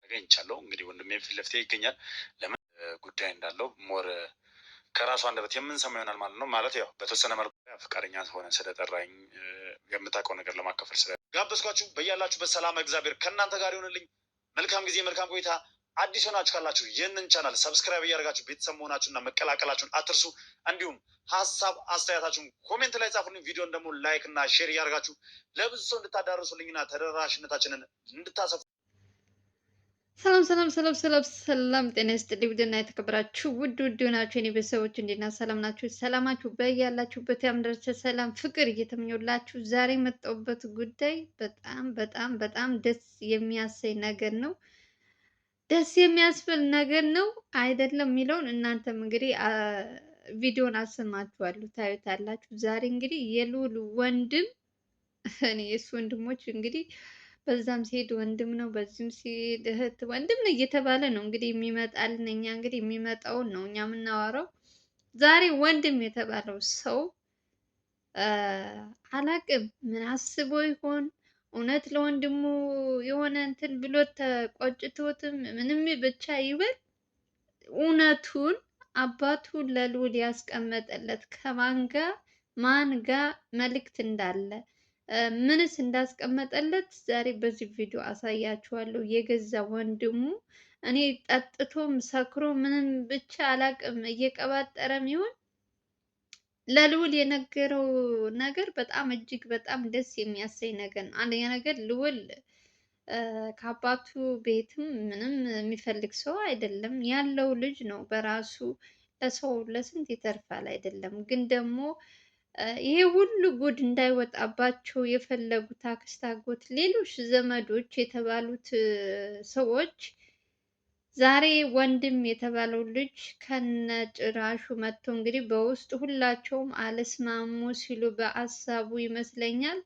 አገኝቻለሁ። እንግዲህ ወንድሜ ፊት ለፊቴ ይገኛል። ለምን ጉዳይ እንዳለው ሞር ከራሱ አንደበት የምንሰማው ይሆናል ማለት ነው። ማለት ያው በተወሰነ መልኩ ፈቃደኛ ሆነ ስለጠራኝ የምታውቀው ነገር ለማካፈል ስለ ጋበዝኳችሁ። በያላችሁበት ሰላም እግዚአብሔር ከእናንተ ጋር ይሆንልኝ። መልካም ጊዜ፣ መልካም ቆይታ። አዲስ ሆናችሁ ካላችሁ ይህንን ቻናል ሰብስክራይብ እያደረጋችሁ ቤተሰብ መሆናችሁና መቀላቀላችሁን አትርሱ። እንዲሁም ሀሳብ አስተያየታችሁን ኮሜንት ላይ ጻፉልኝ። ቪዲዮን ደግሞ ላይክ እና ሼር እያደረጋችሁ ለብዙ ሰው እንድታዳርሱልኝና ተደራሽነታችንን እንድታሰፉ። ሰላም ጤና ይስጥልኝ። ውድና የተከበራችሁ ውድ ናችሁ የኔ ቤተሰቦች እንዴት ናችሁ? ሰላም ናችሁ? ሰላማችሁ በያላችሁበት ያምደርሰ ሰላም ፍቅር እየተመኘሁላችሁ ዛሬ የመጣሁበት ጉዳይ በጣም ደስ የሚያሰኝ ነገር ነው። ደስ የሚያስብል ነገር ነው አይደለም የሚለውን እናንተም እንግዲህ ቪዲዮን አሰማችኋለሁ ታዩታላችሁ። ዛሬ እንግዲህ የልዑል ወንድም እኔ የእሱ ወንድሞች እንግዲህ በዛም ሲሄድ ወንድም ነው፣ በዚህም ሲሄድ እህት ወንድም ነው እየተባለ ነው እንግዲህ የሚመጣልን። እኛ እንግዲህ የሚመጣውን ነው እኛ የምናወራው። ዛሬ ወንድም የተባለው ሰው አላቅም ምን አስቦ ይሆን? እውነት ለወንድሙ የሆነ እንትን ብሎት ተቆጭቶትም ምንም ብቻ ይበል፣ እውነቱን አባቱ ለልዑል ያስቀመጠለት ከማን ጋር ማን ጋር መልእክት እንዳለ ምንስ እንዳስቀመጠለት ዛሬ በዚህ ቪዲዮ አሳያችኋለሁ። የገዛ ወንድሙ እኔ ጠጥቶም ሰክሮ ምንም ብቻ አላቅም እየቀባጠረም ይሆን ለልዑል የነገረው ነገር በጣም እጅግ በጣም ደስ የሚያሰኝ ነገር ነው። አንደኛ ነገር ልዑል ከአባቱ ቤትም ምንም የሚፈልግ ሰው አይደለም፣ ያለው ልጅ ነው። በራሱ ለሰው ለስንት ይተርፋል አይደለም። ግን ደግሞ ይሄ ሁሉ ጉድ እንዳይወጣባቸው የፈለጉት አክስት፣ አጎት፣ ሌሎች ዘመዶች የተባሉት ሰዎች ዛሬ ወንድም የተባለው ልጅ ከነጭራሹ መጥቶ እንግዲህ በውስጥ ሁላቸውም አልስማሙ ሲሉ በሀሳቡ ይመስለኛል።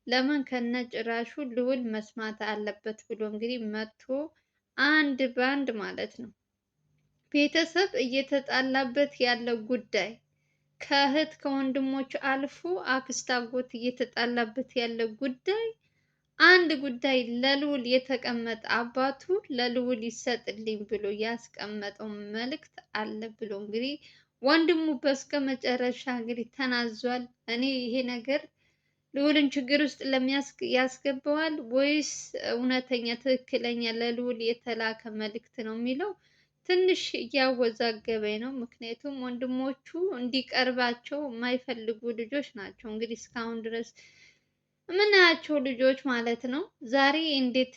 ለምን ከነጭራሹ ልዑል መስማት አለበት ብሎ እንግዲህ መጥቶ አንድ ባንድ ማለት ነው ቤተሰብ እየተጣላበት ያለው ጉዳይ ከእህት ከወንድሞች አልፎ አክስት አጎት እየተጣላበት ያለው ጉዳይ አንድ ጉዳይ ለልዑል የተቀመጠ አባቱ ለልዑል ይሰጥልኝ ብሎ ያስቀመጠው መልእክት አለ ብሎ እንግዲህ ወንድሙ በስከ መጨረሻ እንግዲህ ተናዟል። እኔ ይሄ ነገር ልዑልን ችግር ውስጥ ያስገባዋል ወይስ እውነተኛ ትክክለኛ ለልዑል የተላከ መልእክት ነው የሚለው ትንሽ እያወዛገበኝ ነው። ምክንያቱም ወንድሞቹ እንዲቀርባቸው የማይፈልጉ ልጆች ናቸው። እንግዲህ እስካሁን ድረስ የምናያቸው ልጆች ማለት ነው። ዛሬ እንዴት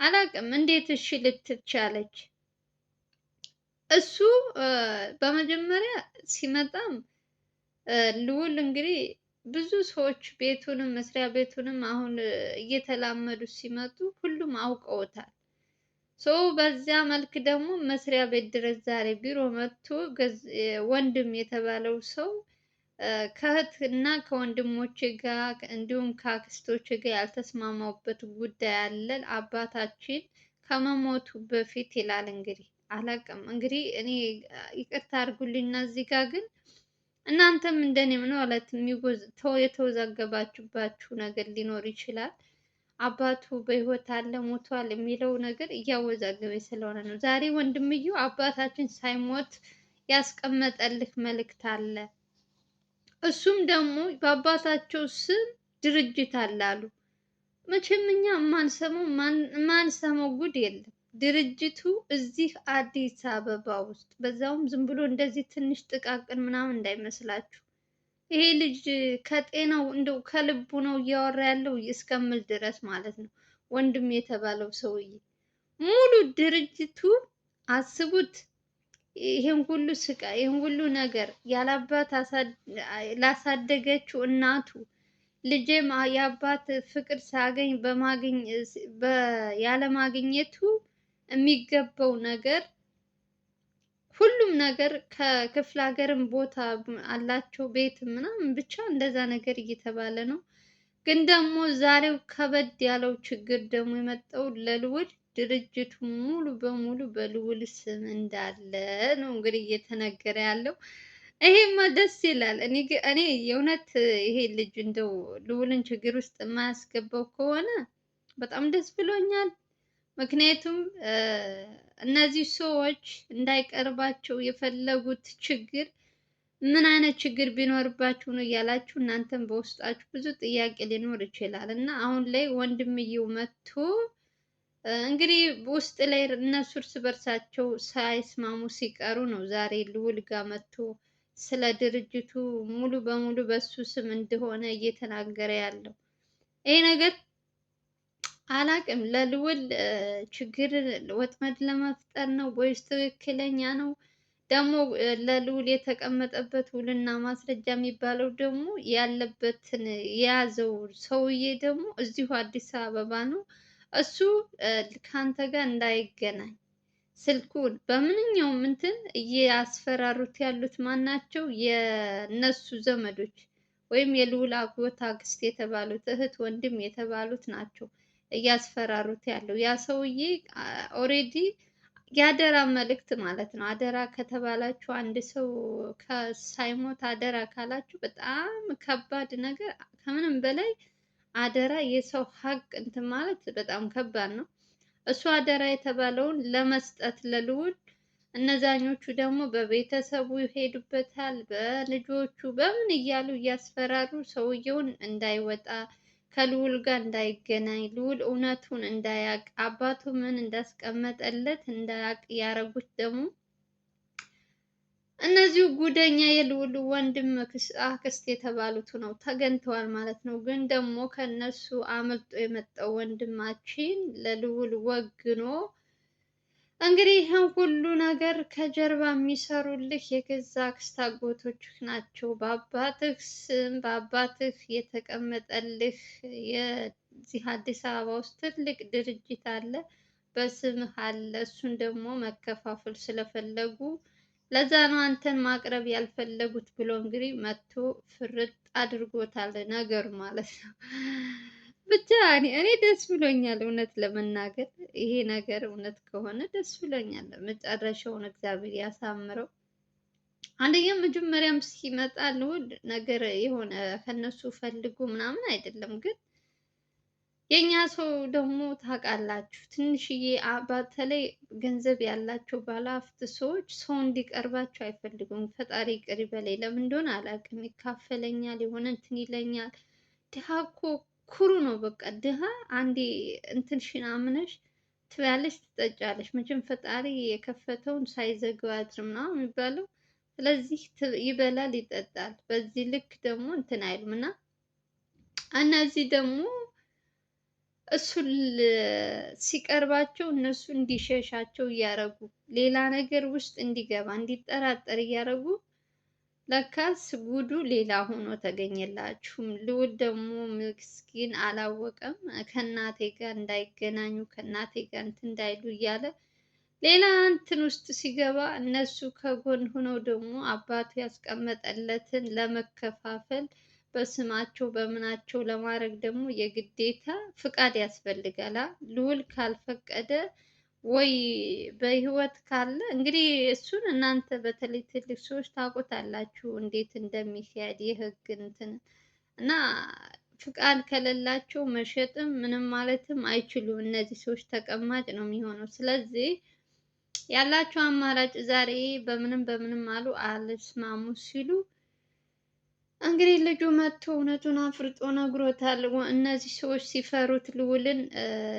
አላቅም እንዴት እሺ ልትቻለች? እሱ በመጀመሪያ ሲመጣም ልዑል እንግዲህ ብዙ ሰዎች ቤቱንም መስሪያ ቤቱንም አሁን እየተላመዱ ሲመጡ ሁሉም አውቀውታል። ሰው በዚያ መልክ ደግሞ መስሪያ ቤት ድረስ ዛሬ ቢሮ መጥቶ ወንድም የተባለው ሰው ከእህት እና ከወንድሞች ጋር እንዲሁም ከአክስቶች ጋር ያልተስማማውበት ጉዳይ አለ። አባታችን ከመሞቱ በፊት ይላል። እንግዲህ አላቅም እንግዲህ እኔ ይቅርታ አድርጉልኝና እዚህ ጋር ግን እናንተም እንደኔ ምን ማለት የተወዛገባችሁባችሁ ነገር ሊኖር ይችላል። አባቱ በህይወት አለ ሞቷል የሚለው ነገር እያወዛገበኝ ስለሆነ ነው። ዛሬ ወንድምየው አባታችን ሳይሞት ያስቀመጠልህ መልእክት አለ። እሱም ደግሞ በአባታቸው ስም ድርጅት አለ አሉ። መቼም እኛ የማንሰማው ጉድ የለም። ድርጅቱ እዚህ አዲስ አበባ ውስጥ በዛውም ዝም ብሎ እንደዚህ ትንሽ ጥቃቅን ምናምን እንዳይመስላችሁ። ይሄ ልጅ ከጤናው እንደው ከልቡ ነው እያወራ ያለው እስከምል ድረስ ማለት ነው። ወንድም የተባለው ሰውዬ ሙሉ ድርጅቱ አስቡት። ይሄን ሁሉ ስቃይ ይሄን ሁሉ ነገር ያላባት ላሳደገችው እናቱ ልጄም የአባት ፍቅር ሳገኝ ያለማግኘቱ የሚገባው ነገር ሁሉም ነገር ከክፍለ ሀገርም ቦታ አላቸው ቤት ምናምን ብቻ እንደዛ ነገር እየተባለ ነው። ግን ደግሞ ዛሬው ከበድ ያለው ችግር ደግሞ የመጣው ለልዑል ድርጅቱ ሙሉ በሙሉ በልዑል ስም እንዳለ ነው እንግዲህ እየተነገረ ያለው። ይሄማ ደስ ይላል። እኔ የእውነት ይሄ ልጅ እንደው ልዑልን ችግር ውስጥ የማያስገባው ከሆነ በጣም ደስ ብሎኛል። ምክንያቱም እነዚህ ሰዎች እንዳይቀርባቸው የፈለጉት ችግር ምን አይነት ችግር ቢኖርባችሁ ነው እያላችሁ እናንተም በውስጣችሁ ብዙ ጥያቄ ሊኖር ይችላል። እና አሁን ላይ ወንድምየው መጥቶ እንግዲህ ውስጥ ላይ እነሱ እርስ በርሳቸው ሳይስማሙ ሲቀሩ ነው ዛሬ ልዑል ጋር መጥቶ ስለ ድርጅቱ ሙሉ በሙሉ በሱ ስም እንደሆነ እየተናገረ ያለው። ይሄ ነገር አላቅም ለልዑል ችግር ወጥመድ ለመፍጠር ነው ወይስ ትክክለኛ ነው? ደግሞ ለልዑል የተቀመጠበት ውልና ማስረጃ የሚባለው ደግሞ ያለበትን የያዘው ሰውዬ ደግሞ እዚሁ አዲስ አበባ ነው። እሱ ከአንተ ጋር እንዳይገናኝ ስልኩን በምንኛውም እንትን እያስፈራሩት ያሉት ማናቸው? የነሱ ዘመዶች ወይም የልዑል አጎት፣ አክስት የተባሉት እህት፣ ወንድም የተባሉት ናቸው እያስፈራሩት ያለው። ያ ሰውዬ ኦሬዲ የአደራ መልእክት ማለት ነው። አደራ ከተባላችሁ አንድ ሰው ሳይሞት አደራ ካላችሁ በጣም ከባድ ነገር፣ ከምንም በላይ አደራ የሰው ሀቅ እንትን ማለት በጣም ከባድ ነው። እሱ አደራ የተባለውን ለመስጠት ለልዑል፣ እነዛኞቹ ደግሞ በቤተሰቡ ይሄዱበታል፣ በልጆቹ በምን እያሉ እያስፈራሩ ሰውየውን እንዳይወጣ ከልዑል ጋር እንዳይገናኝ፣ ልዑል እውነቱን እንዳያቅ፣ አባቱ ምን እንዳስቀመጠለት እንዳያቅ ያረጉት ደግሞ እነዚሁ ጉደኛ የልዑል ወንድም አክስት የተባሉት ነው ተገኝተዋል ማለት ነው። ግን ደግሞ ከነሱ አመልጦ የመጣው ወንድማችን ለልዑል ወግኖ እንግዲህ ይህን ሁሉ ነገር ከጀርባ የሚሰሩልህ የገዛ አክስት አጎቶችህ ናቸው። በአባትህ ስም በአባትህ የተቀመጠልህ የዚህ አዲስ አበባ ውስጥ ትልቅ ድርጅት አለ፣ በስምህ አለ። እሱን ደግሞ መከፋፈል ስለፈለጉ ለዛ ነው አንተን ማቅረብ ያልፈለጉት ብሎ እንግዲህ መጥቶ ፍርጥ አድርጎታል ነገር ማለት ነው። ብቻ እኔ ደስ ብሎኛል፣ እውነት ለመናገር ይሄ ነገር እውነት ከሆነ ደስ ብሎኛል። መጨረሻውን እግዚአብሔር ያሳምረው። አንደኛ መጀመሪያም ሲመጣ ልዑል ነገር የሆነ ከነሱ ፈልጎ ምናምን አይደለም ግን የኛ ሰው ደግሞ ታውቃላችሁ፣ ትንሽዬ በተለይ ገንዘብ ያላቸው ባለሀብት ሰዎች ሰው እንዲቀርባቸው አይፈልጉም። ፈጣሪ ይቅር ይበለኝ፣ ለምን እንደሆነ አላውቅም። ይካፈለኛል፣ የሆነ እንትን ይለኛል። ድሃ እኮ ኩሩ ነው። በቃ ድሃ አንዴ እንትንሽን አምነሽ ትበያለሽ፣ ትጠጫለሽ። መቼም ፈጣሪ የከፈተውን ሳይዘጋው አያድርም ነው የሚባለው። ስለዚህ ይበላል፣ ይጠጣል። በዚህ ልክ ደግሞ እንትን አይሉም እና እነዚህ ደግሞ እሱን ሲቀርባቸው እነሱ እንዲሸሻቸው እያረጉ ሌላ ነገር ውስጥ እንዲገባ እንዲጠራጠር እያረጉ ለካስ ጉዱ ሌላ ሆኖ ተገኘላችሁም። ልዑል ደግሞ ምስኪን አላወቀም። ከእናቴ ጋር እንዳይገናኙ ከእናቴ ጋር እንትን እንዳይሉ እያለ ሌላ እንትን ውስጥ ሲገባ እነሱ ከጎን ሆነው ደግሞ አባቱ ያስቀመጠለትን ለመከፋፈል በስማቸው በምናቸው ለማድረግ ደግሞ የግዴታ ፍቃድ ያስፈልጋል። ልዑል ካልፈቀደ ወይ በህይወት ካለ እንግዲህ እሱን እናንተ በተለይ ትልቅ ሰዎች ታውቁታላችሁ እንዴት እንደሚካሄድ የህግ እንትን እና ፍቃድ ከሌላቸው መሸጥም ምንም ማለትም አይችሉም። እነዚህ ሰዎች ተቀማጭ ነው የሚሆነው። ስለዚህ ያላቸው አማራጭ ዛሬ በምንም አሉ አልስማሙ ሲሉ እንግዲህ ልጁ መጥቶ እውነቱን አፍርጦ ነግሮታል። እነዚህ ሰዎች ሲፈሩት ልዑልን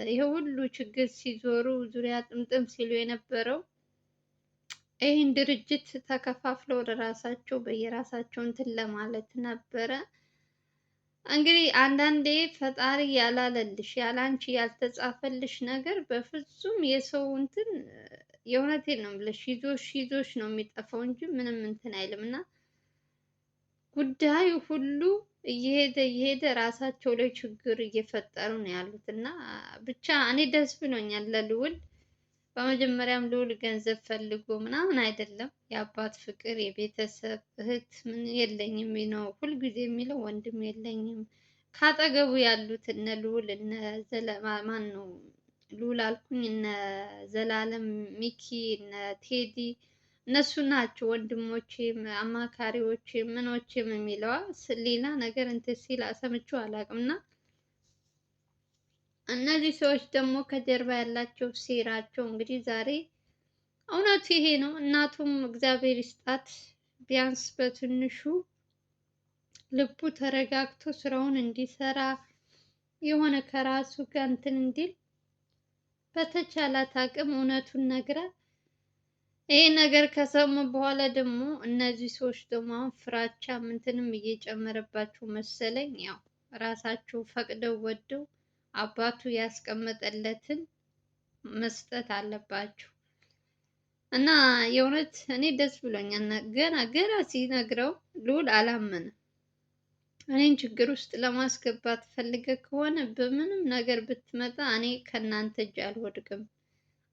ይሄ ሁሉ ችግር ሲዞሩ ዙሪያ ጥምጥም ሲሉ የነበረው ይህን ድርጅት ተከፋፍለው ለራሳቸው በየራሳቸው እንትን ለማለት ነበረ። እንግዲህ አንዳንዴ ፈጣሪ ያላለልሽ ያላንቺ ያልተጻፈልሽ ነገር በፍጹም የሰው እንትን የእውነቴን ነው ብለሽ ይዞሽ ነው የሚጠፋው እንጂ ምንም እንትን አይልም እና ጉዳዩ ሁሉ እየሄደ ራሳቸው ላይ ችግር እየፈጠሩ ነው ያሉት እና ብቻ እኔ ደስ ብሎኛል ለልዑል። በመጀመሪያም ልዑል ገንዘብ ፈልጎ ምናምን አይደለም፣ የአባት ፍቅር የቤተሰብ እህት ምን የለኝም ነው ሁልጊዜ የሚለው፣ ወንድም የለኝም። ካጠገቡ ያሉት እነ ልዑል እነ ማን ነው ልዑል አልኩኝ፣ እነ ዘላለም ሚኪ፣ እነ ቴዲ እነሱ ናቸው ወንድሞቼም አማካሪዎቼም ምኖቼም የሚለዋ ሌላ ነገር እንትን ሲል ሰምቼው አላውቅም እና እነዚህ ሰዎች ደግሞ ከጀርባ ያላቸው ሴራቸው እንግዲህ ዛሬ እውነቱ ይሄ ነው። እናቱም እግዚአብሔር ይስጣት ቢያንስ በትንሹ ልቡ ተረጋግቶ ስራውን እንዲሰራ የሆነ ከራሱ ጋር እንትን እንዲል በተቻላት አቅም እውነቱን ነግራ ይሄ ነገር ከሰሙ በኋላ ደግሞ እነዚህ ሰዎች ደግሞ አሁን ፍራቻ ምንትንም እየጨመረባቸው መሰለኝ። ያው ራሳቸው ፈቅደው ወደው አባቱ ያስቀመጠለትን መስጠት አለባቸው። እና የእውነት እኔ ደስ ብሎኛል። ገና ሲነግረው ልዑል አላመነም። እኔን ችግር ውስጥ ለማስገባት ፈልገ ከሆነ በምንም ነገር ብትመጣ እኔ ከእናንተ እጅ አልወድቅም።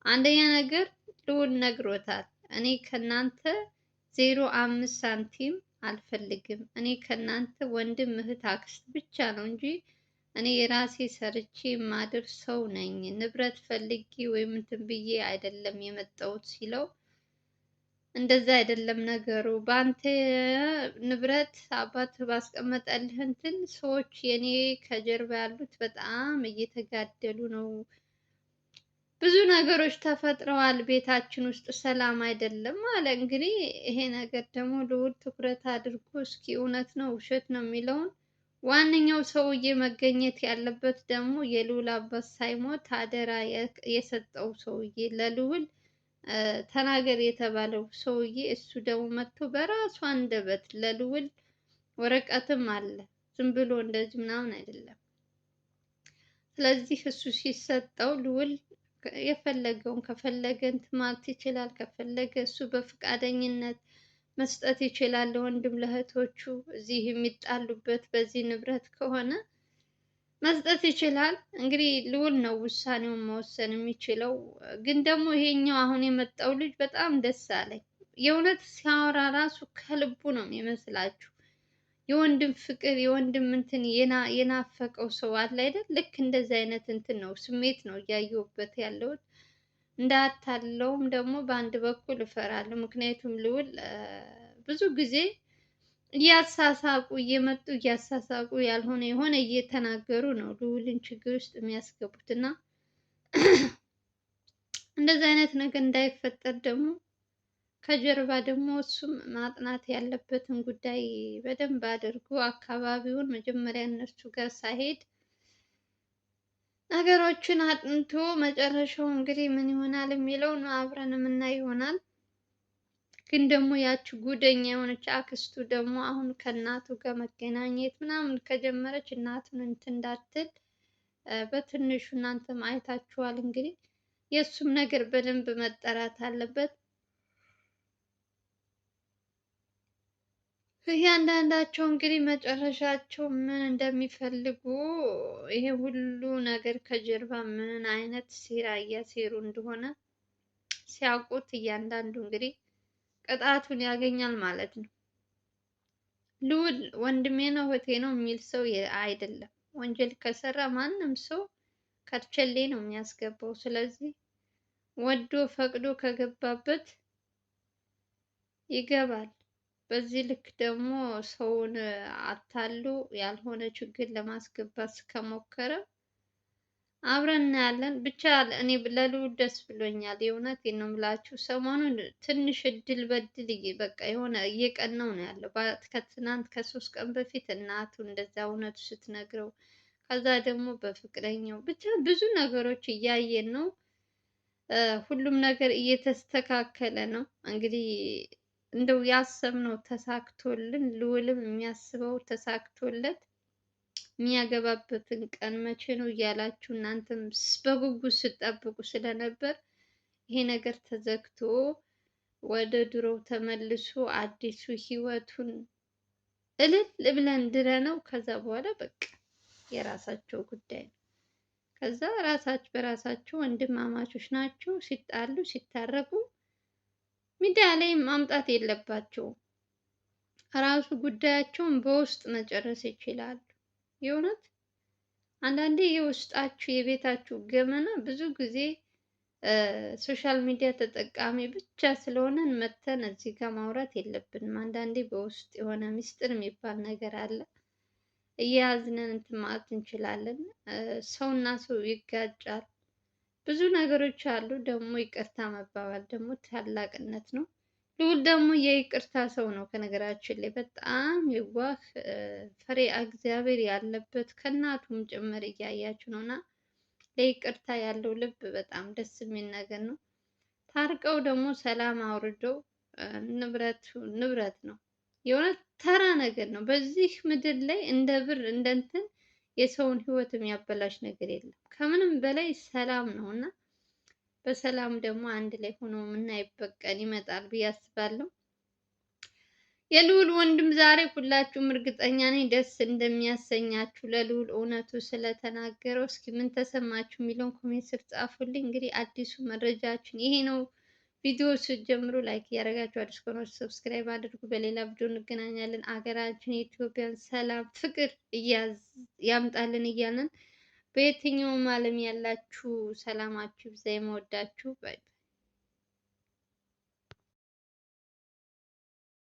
አንደኛ ነገር ልዑል ነግሮታል። እኔ ከእናንተ 0.5 ሳንቲም አልፈልግም። እኔ ከእናንተ ወንድም፣ እህት፣ አክስት ብቻ ነው እንጂ እኔ የራሴ ሰርቼ የማድር ሰው ነኝ። ንብረት ፈልጌ ወይም እንትን ብዬ አይደለም የመጣሁት ሲለው እንደዛ አይደለም ነገሩ። በአንተ ንብረት አባት ባስቀመጠልህ እንትን ሰዎች የኔ ከጀርባ ያሉት በጣም እየተጋደሉ ነው። ብዙ ነገሮች ተፈጥረዋል። ቤታችን ውስጥ ሰላም አይደለም አለ። እንግዲህ ይሄ ነገር ደግሞ ልዑል ትኩረት አድርጎ እስኪ እውነት ነው ውሸት ነው የሚለውን ዋነኛው ሰውዬ መገኘት ያለበት ደግሞ የልዑል አባት ሳይሞት አደራ የሰጠው ሰውዬ ለልዑል ተናገር የተባለው ሰውዬ እሱ ደግሞ መጥቶ በራሱ አንደበት ለልዑል ወረቀትም አለ። ዝም ብሎ እንደዚህ ምናምን አይደለም። ስለዚህ እሱ ሲሰጠው ልዑል የፈለገውን ከፈለገ እንትን ማለት ይችላል። ከፈለገ እሱ በፈቃደኝነት መስጠት ይችላል ለወንድም ለእህቶቹ። እዚህ የሚጣሉበት በዚህ ንብረት ከሆነ መስጠት ይችላል። እንግዲህ ልዑል ነው ውሳኔውን መወሰን የሚችለው። ግን ደግሞ ይሄኛው አሁን የመጣው ልጅ በጣም ደስ አለኝ። የእውነት ሲያወራ ራሱ ከልቡ ነው የሚመስላችሁ። የወንድም ፍቅር የወንድም እንትን የናፈቀው ሰው አለ አይደል? ልክ እንደዚህ አይነት እንትን ነው ስሜት ነው እያየሁበት ያለሁት። እንዳታለውም ደግሞ በአንድ በኩል እፈራለሁ። ምክንያቱም ልዑል ብዙ ጊዜ እያሳሳቁ እየመጡ እያሳሳቁ ያልሆነ የሆነ እየተናገሩ ነው ልዑልን ችግር ውስጥ የሚያስገቡት እና እንደዚህ አይነት ነገር እንዳይፈጠር ደግሞ ከጀርባ ደግሞ እሱም ማጥናት ያለበትን ጉዳይ በደንብ አድርጎ አካባቢውን መጀመሪያ እነሱ ጋር ሳይሄድ ነገሮችን አጥንቶ መጨረሻው እንግዲህ ምን ይሆናል የሚለውን አብረን የምናይ ይሆናል። ግን ደግሞ ያቺ ጉደኛ የሆነች አክስቱ ደግሞ አሁን ከእናቱ ጋር መገናኘት ምናምን ከጀመረች እናቱን እንትን እንዳትል በትንሹ እናንተም አይታችኋል። እንግዲህ የእሱም ነገር በደንብ መጠራት አለበት። እያንዳንዳቸው እንግዲህ መጨረሻቸው ምን እንደሚፈልጉ ይሄ ሁሉ ነገር ከጀርባ ምን አይነት ሴራ እያሴሩ እንደሆነ ሲያውቁት እያንዳንዱ እንግዲህ ቅጣቱን ያገኛል ማለት ነው። ልዑል ወንድሜ ነው እህቴ ነው የሚል ሰው አይደለም። ወንጀል ከሰራ ማንም ሰው ከርቸሌ ነው የሚያስገባው። ስለዚህ ወዶ ፈቅዶ ከገባበት ይገባል። በዚህ ልክ ደግሞ ሰውን አታሎ ያልሆነ ችግር ለማስገባት ከሞከረ አብረን እናያለን። ብቻ እኔ ለልዑል ደስ ብሎኛል። የእውነቴን ነው የምላችሁ። ሰሞኑን ትንሽ እድል በድል በቃ የሆነ እየቀናው ነው ያለው። ከትናንት ከ3 ቀን በፊት እናቱ እንደዛ እውነቱ ስትነግረው፣ ከዛ ደግሞ በፍቅረኛው ብቻ ብዙ ነገሮች እያየን ነው። ሁሉም ነገር እየተስተካከለ ነው። እንግዲህ እንደው ያሰብነው ተሳክቶልን ልዑልም የሚያስበው ተሳክቶለት የሚያገባበትን ቀን መቼ ነው እያላችሁ እናንተም በጉጉት ስትጠብቁ ስለነበር ይሄ ነገር ተዘግቶ ወደ ድሮው ተመልሶ አዲሱ ህይወቱን እልል ብለን ድረነው ከዛ በኋላ በቃ የራሳቸው ጉዳይ ነው። ከዛ ራሳቸው በራሳቸው ወንድማማቾች ናቸው። ሲጣሉ ሲታረቁ ሚዲያ ላይ ማምጣት የለባቸውም። ራሱ ጉዳያቸውን በውስጥ መጨረስ ይችላሉ። የእውነት አንዳንዴ የውስጣችሁ የቤታችሁ ገመና ብዙ ጊዜ ሶሻል ሚዲያ ተጠቃሚ ብቻ ስለሆነን መተን እዚህ ጋር ማውራት የለብንም። አንዳንዴ በውስጥ የሆነ ሚስጥር የሚባል ነገር አለ። እየያዝንን እንትን ማለት እንችላለን። ሰውና ሰው ይጋጫል። ብዙ ነገሮች አሉ። ደግሞ ይቅርታ መባባል ደግሞ ታላቅነት ነው። ልዑል ደግሞ የይቅርታ ሰው ነው። ከነገራችን ላይ በጣም የዋህ ፈሪሃ እግዚአብሔር ያለበት ከእናቱም ጭምር እያያችሁ ነው። እና ለይቅርታ ያለው ልብ በጣም ደስ የሚል ነገር ነው። ታርቀው ደግሞ ሰላም አውርደው ንብረት ነው። የእውነት ተራ ነገር ነው። በዚህ ምድር ላይ እንደ ብር እንደ እንትን የሰውን ህይወት የሚያበላሽ ነገር የለም። ከምንም በላይ ሰላም ነው እና በሰላም ደግሞ አንድ ላይ ሆኖ የምናይበት ቀን ይመጣል ብዬ አስባለሁ። የልዑል ወንድም ዛሬ ሁላችሁም እርግጠኛ ነኝ ደስ እንደሚያሰኛችሁ ለልዑል እውነቱ ስለተናገረው። እስኪ ምን ተሰማችሁ የሚለውን ኮሜንት ስር ጻፉልኝ። እንግዲህ አዲሱ መረጃችን ይሄ ነው። ቪዲዮ ስትጀምሩ ላይክ እያደረጋችሁ አዲስ ከሆናችሁ ሰብስክራይብ አድርጉ። በሌላ ቪዲዮ እንገናኛለን። አገራችን የኢትዮጵያን ሰላም ፍቅር ያምጣልን እያለን በየትኛውም ዓለም ያላችሁ ሰላማችሁ ይብዛ። የምወዳችሁ ባይ